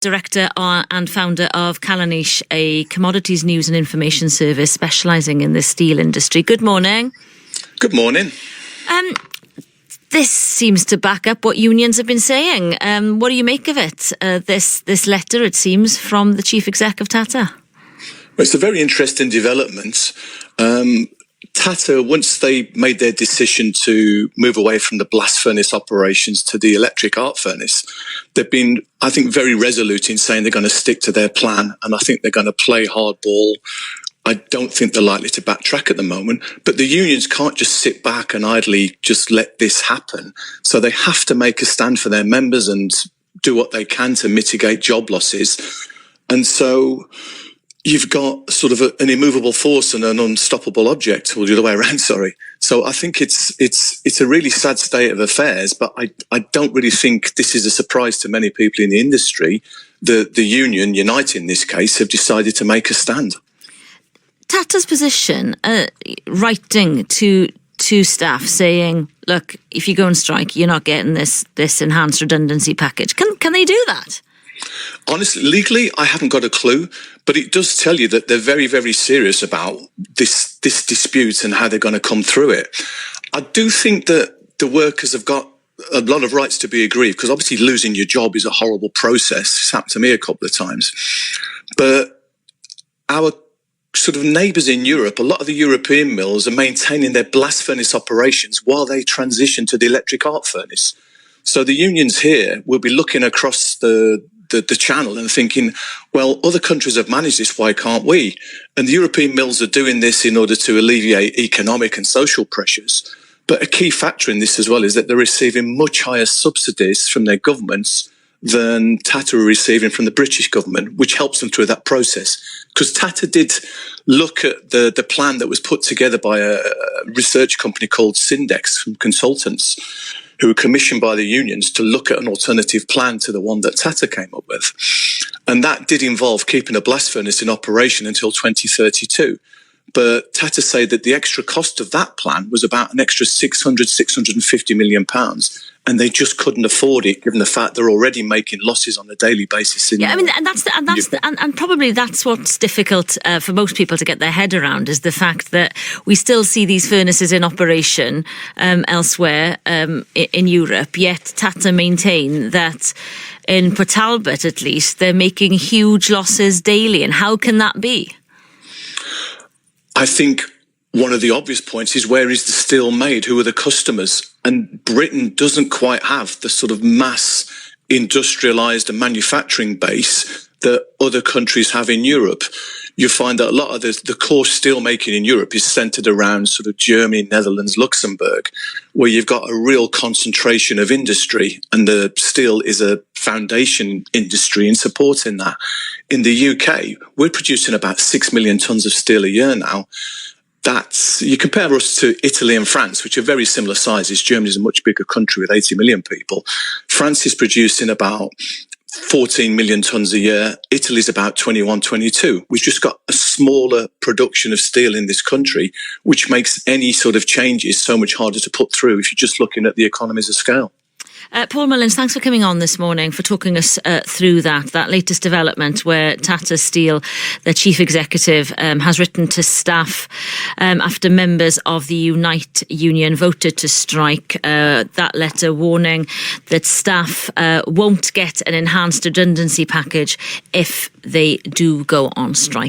Director and founder of Kallanish, a commodities news and information service specialising in the steel industry. Good morning. Good morning. This seems to back up what unions have been saying. What do you make of it? This letter, it seems, from the chief exec of Tata. Well, it's a very interesting development. Tata, once they made their decision to move away from the blast furnace operations to the electric arc furnace, they've been, I think, very resolute in saying they're going to stick to their plan, and I think they're going to play hardball. I don't think they're likely to backtrack at the moment, but the unions can't just sit back and idly just let this happen. So they have to make a stand for their members and do what they can to mitigate job losses. And so you've got sort of an immovable force and an unstoppable object, or the other way around, sorry. So I think it's a really sad state of affairs, but I don't really think this is a surprise to many people in the industry. The union, Unite in this case, have decided to make a stand. Tata's position, writing to staff saying, look, if you go on strike, you're not getting this enhanced redundancy package. Can they do that? Honestly, legally, I haven't got a clue, but it does tell you that they're very, very serious about this dispute and how they're going to come through it. I do think that the workers have got a lot of rights to be aggrieved, because obviously losing your job is a horrible process. It's happened to me a couple of times. But our sort of neighbours in Europe, a lot of the European mills are maintaining their blast furnace operations while they transition to the electric arc furnace. So the unions here will be looking across the channel and thinking, well, other countries have managed this, why can't we? And the European mills are doing this in order to alleviate economic and social pressures. But a key factor in this as well is that they're receiving much higher subsidies from their governments than Tata are receiving from the British government, which helps them through that process. Because Tata did look at the plan that was put together by a research company called Syndex from consultants, who were commissioned by the unions to look at an alternative plan to the one that Tata came up with. And that did involve keeping a blast furnace in operation until 2032. But Tata say that the extra cost of that plan was about an extra £650 million. And they just couldn't afford it, given the fact they're already making losses on a daily basis. And probably that's what's difficult for most people to get their head around, is the fact that we still see these furnaces in operation elsewhere in Europe. Yet Tata maintain that in Port Talbot, at least, they're making huge losses daily. And how can that be? I think one of the obvious points is, where is the steel made? Who are the customers? And Britain doesn't quite have the sort of mass industrialised and manufacturing base that other countries have in Europe. You find that a lot of the core steel making in Europe is centred around sort of Germany, Netherlands, Luxembourg, where you've got a real concentration of industry, and the steel is a foundation industry in supporting that. In the UK, we're producing about 6 million tonnes of steel a year now. You compare us to Italy and France, which are very similar sizes. Germany is a much bigger country with 80 million people. France is producing about 14 million tonnes a year. Italy's about 21, 22. We've just got a smaller production of steel in this country, which makes any sort of changes so much harder to put through if you're just looking at the economies of scale. Paul Mullins, thanks for coming on this morning, for talking us through that latest development where Tata Steel, the chief executive, has written to staff after members of the Unite union voted to strike. That letter warning that staff won't get an enhanced redundancy package if they do go on strike.